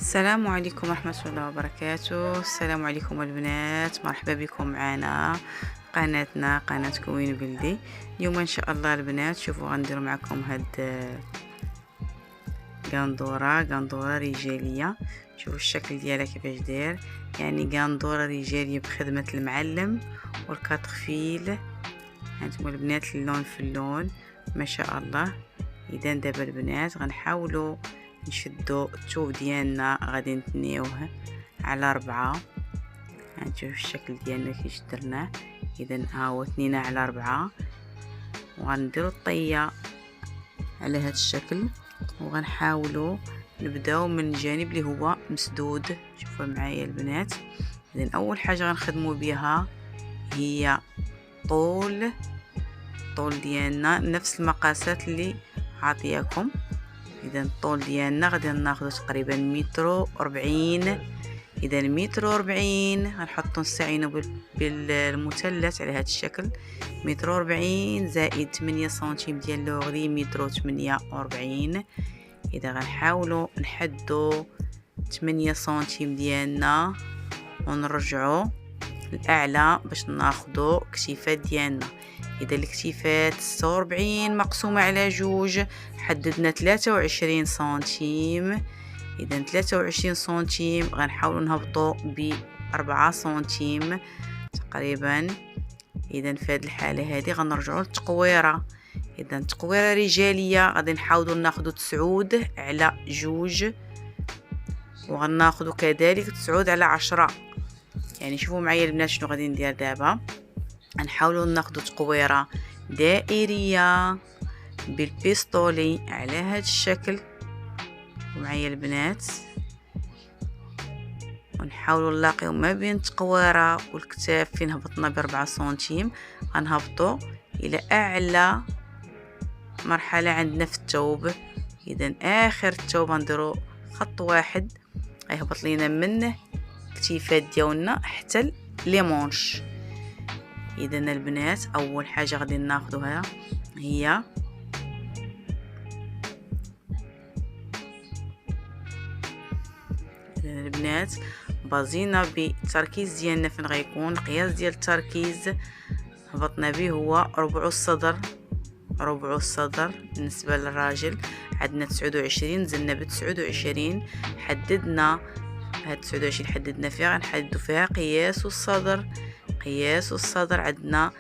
السلام عليكم ورحمة الله وبركاته. السلام عليكم البنات، مرحبا بكم معنا قناتنا قناة كوين بلدي. اليوم ان شاء الله البنات شوفوا غندير معكم هاد قندورة رجالية. شوفوا الشكل ديالها كيفاش داير، يعني قندورة رجالية بخدمة المعلم والكطفيل. هانتوما البنات اللون في اللون ما شاء الله. اذا دابا البنات غنحاولوا نشدو الثوب ديالنا، غادي نتنيوه على 4. هانتوما الشكل ديالنا كيفاش درناه. اذا ها هو تنينا على 4 وغنديروا الطيه على هذا الشكل، وغنحاولوا نبداو من الجانب اللي هو مسدود. شوفوا معايا البنات. اذا اول حاجه غنخدموا بها هي طول ديالنا نفس المقاسات اللي عطياكم. اذا الطول ديالنا غادي ناخذ تقريبا 140 متر. اذا 140 متر غنحطو نستعينوا بالمثلث على هذا الشكل. 140 متر زائد 8 سنتيم ديال لوغري 148 متر. اذا غنحاولوا نحدوا 8 سنتيم ديالنا ونرجعوا الاعلى باش ناخذوا كتيفات ديالنا. اذا الكتيفات 46 مقسومه على 2 حددنا 23 سنتيم. اذا 23 سنتيم غنحاولوا نهبطوا ب 4 سنتيم تقريبا. اذا في هذه الحاله هذه غنرجعوا للتقويره. اذا تقويره رجاليه غادي نحاولوا ناخذوا 9 على 2 وغناخذوا كذلك 9 على 10. يعني شوفوا معايا البنات شنو غادي ندير دابا. غنحاولوا ناخذوا تقويره دائريه بالبيستولي على هذا الشكل معايا البنات، ونحاولوا نلاقيو ما بين التقويره والكتاف فين هبطنا ب4 سنتيم. غنهبطوا الى اعلى مرحله عندنا في الثوب. اذا اخر الثوب غنديروا خط واحد غيهبط لينا من الكتيفات ديالنا حتى لي مونش. اذا البنات اول حاجه غادي ناخذوها هي البنات بازينا بالتركيز ديالنا فين غيكون. القياس ديال التركيز هبطنا به هو ربع الصدر بالنسبه للراجل. عندنا 29 نزلنا ب 29. حددنا هاد 29 حددنا فيها، غنحددوا فيها قياس الصدر عندنا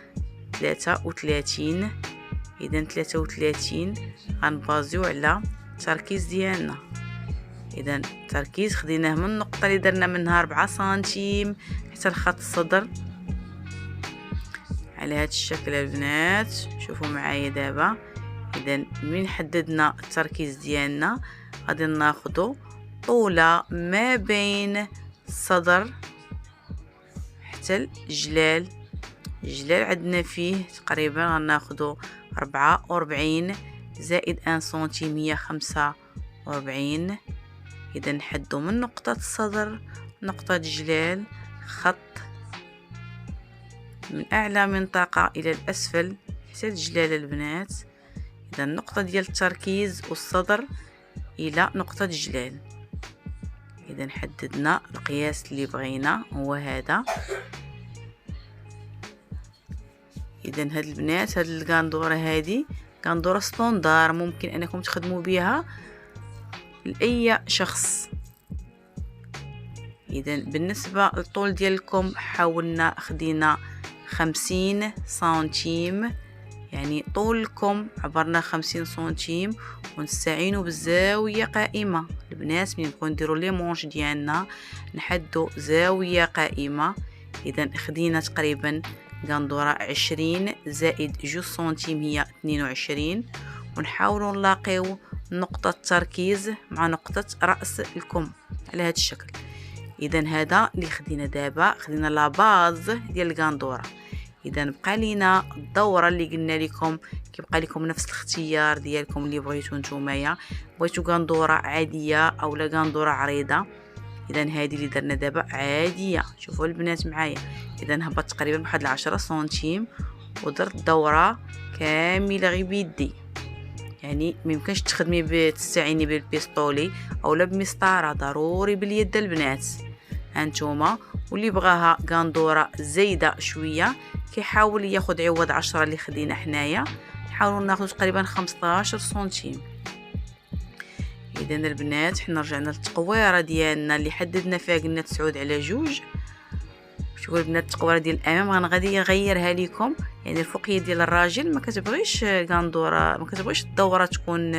33. اذا 33 غنبازيو على التركيز ديالنا. اذا التركيز خديناه من النقطه اللي درنا منها 4 سنتيم حتى لخط الصدر على هذا الشكل البنات. شوفوا معايا دابا. اذا من حددنا التركيز ديالنا غادي ناخذوا طوله ما بين الصدر حتى الجلال عندنا فيه تقريبا غناخذوا 44 زائد 1 سنتيم هي 45. اذا نحدوا من نقطه الصدر نقطه الجلال خط من اعلى منطقه الى الاسفل حتى الجلال البنات. اذا النقطه ديال التركيز والصدر الى نقطه الجلال. اذا حددنا القياس اللي بغينا هو هذا. اذا هاد البنات هاد القندوره هذه قندوره ستوندار، ممكن انكم تخدموا بها لاي شخص. اذا بالنسبه للطول ديالكم حاولنا خدينا 50 سنتيم، يعني طولكم عبرنا 50 سنتيم. ونستعينوا بالزاويه قائمه البنات من نكون نديروا لي مونش ديالنا نحدوا زاويه قائمه. اذا خدينا تقريبا قندوره 20 زائد 2 سنتيم هي 22. ونحاولوا نلاقيو نقطه التركيز مع نقطه راس الكم على هذا الشكل. اذا هذا اللي خدينا دابا، خدينا لا باز ديال القندوره. اذا بقى لينا الدوره اللي قلنا لكم كيبقى لكم نفس الاختيار ديالكم اللي بغيتو نتومايا. بغيتو قندوره عاديه او لا قندوره عريضه. اذا هذه اللي درنا دابا عاديه. شوفوا البنات معايا. اذا هبط تقريبا بواحد 10 سنتيم ودرت دوره كامله غير بيدي. يعني ميمكنش تستعيني بالبيستولي اولا بمسطره، ضروري باليد البنات. هانتوما واللي بغاها غندوره زايده شويه كيحاول ياخد عوض 10 اللي خدينا حنايا، نحاولوا ناخذ تقريبا 15 سنتيم. اذا البنات حنا رجعنا للتقويره ديالنا اللي حددنا فيها، قلنا 9 على 2. شوفوا البنات التقويره ديال الامام غادي نغيرها لكم، يعني الفوقيه ديال الراجل ما كتبغيش غندوره، ما كتبغيش الدوره تكون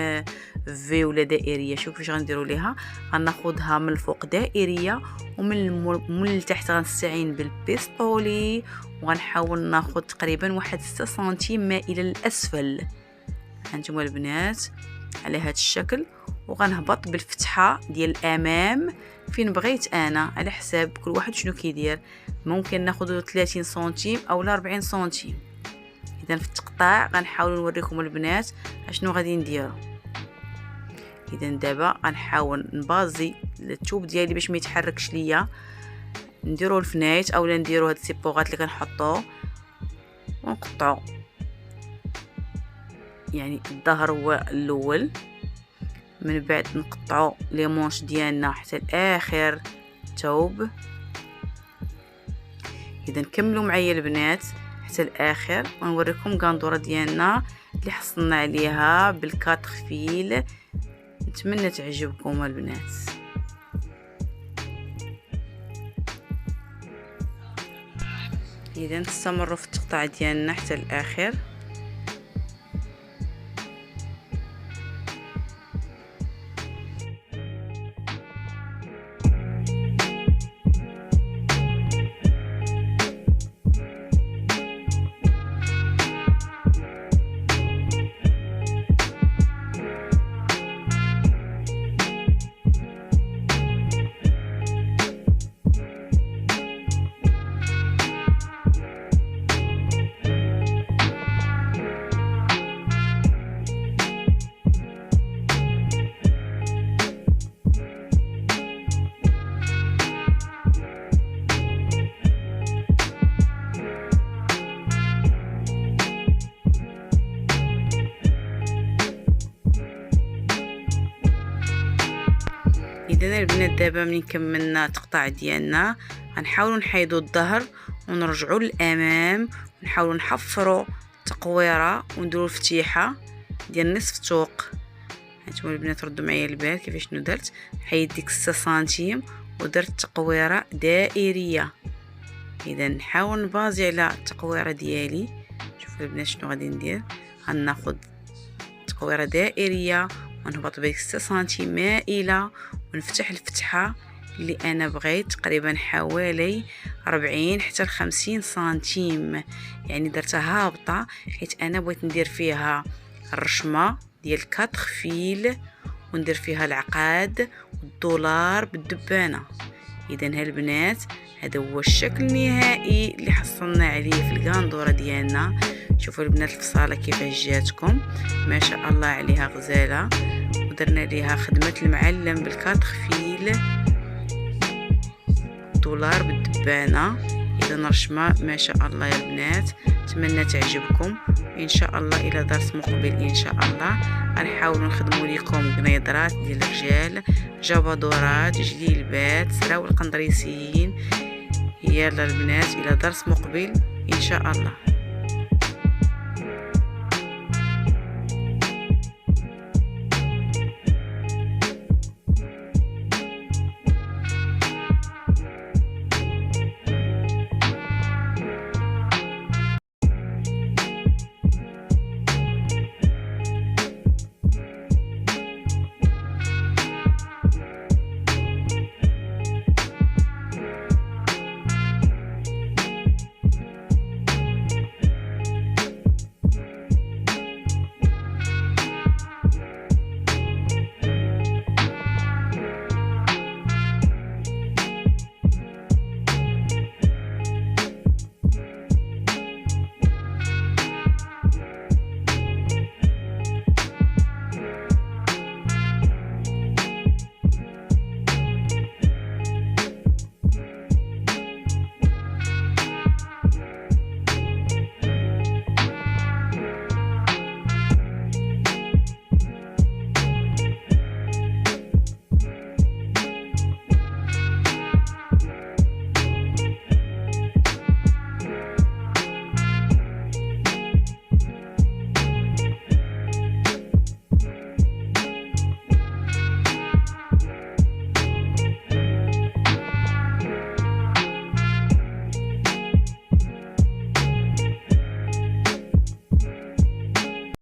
في ولا دائريه. شوف كيفاش غنديروا ليها، غناخذها من الفوق دائريه ومن التحت غنستعين بالبيستولي وغنحاول ناخذ تقريبا 6 سنتيم مائله للاسفل. هانتوما البنات على هذا الشكل، وغنهبط بالفتحه ديال الامام فين بغيت انا، على حساب كل واحد شنو كيدير. ممكن ناخذ 30 سنتيم او 40 سنتيم. اذا في التقطاع غنحاول نوريكم البنات اشنو غادي نديرو. اذا دابا غنحاول نبازي الثوب ديالي باش ما يتحركش ليا، نديرو الفنايت اولا نديرو هاد السيبوغات اللي كنحطوه ونقطعو، يعني الظهر هو الاول، من بعد نقطعو لي مونش ديالنا حتى لاخر الثوب. اذا كملوا معايا البنات حتى الاخر ونوريكم غندوره ديالنا اللي حصلنا عليها بالكاتر فيل. نتمنى تعجبكم البنات. اذا تستمروا في التقطيع ديالنا حتى الاخر. اذا البنات دابا ملي كملنا التقطاع ديالنا غنحاولوا نحيدوا الظهر ونرجعوا للامام ونحاولوا نحفروا التقويره ونديروا الفتيحه ديال نصف الثوق. هانتوما البنات ردوا معايا البال كيفاش شنو درت. حيد ديك 6 سنتيم ودرت تقويره دائريه. اذا نحاول نبازي على التقويره ديالي. شوفوا البنات شنو غادي ندير، غناخذ تقويره دائريه ونهبط بديك 6 سنتيم مائله ونفتح الفتحه اللي انا بغيت، تقريبا حوالي 40 حتى 50 سنتيم، يعني درتها هابطه حيت انا بغيت ندير فيها الرشمه ديال كاتر فيل وندير فيها العقاد والدولار بالدبانه. اذا هالبنات هذا هو الشكل النهائي اللي حصلنا عليه في الغندوره ديالنا. شوفوا البنات الفصاله كيفاش جاتكم، ما شاء الله عليها غزاله. ودرنا ليها خدمه المعلم بالكاتر فيل، دولار بالدبانه. اذا رشمه ما شاء الله يا البنات. اتمنى تعجبكم ان شاء الله. الى درس مقبل ان شاء الله غنحاولوا نخدموا لكم قنيضرات ديال الرجال، جبادورات، جليلبات، سراول القندريسيين. يلا البنات الى درس مقبل ان شاء الله.